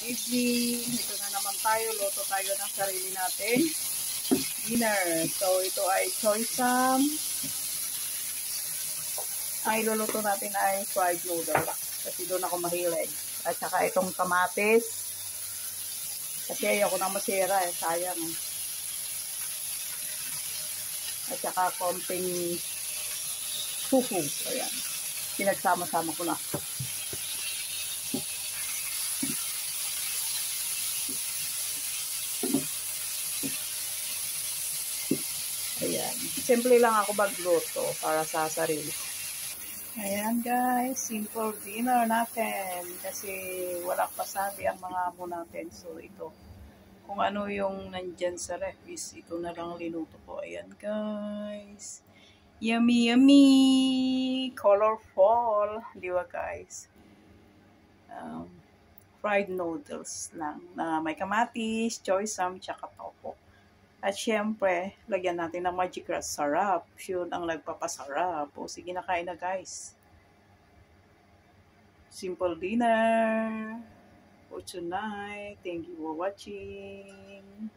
evening. Ito na naman tayo. Luto tayo ng sarili natin dinner. So, ito ay choy sam. Ang iluluto natin ay fried noodle. Kasi doon ako mahilig. At saka itong kamatis. Kasi ayoko nang masira eh. Sayang eh. At saka konting fufu. Ayan. Pinagsama-sama ko na. Ayan. Simple lang ako magluto para sa sarili. Ayan guys, simple dinner natin. Kasi walang pasabi ang mga amo natin. So ito, kung ano yung nandyan sa ref is ito na lang linuto ko. Ayan guys. Yummy, yummy! Colorful. Di ba guys? Fried noodles lang na may kamatis, choy sam, tsaka tofu. At syempre, lagyan natin ng magic grass. Sarap. Yun ang nagpapasarap. O sige na, kain na guys. Simple dinner for tonight. Thank you for watching.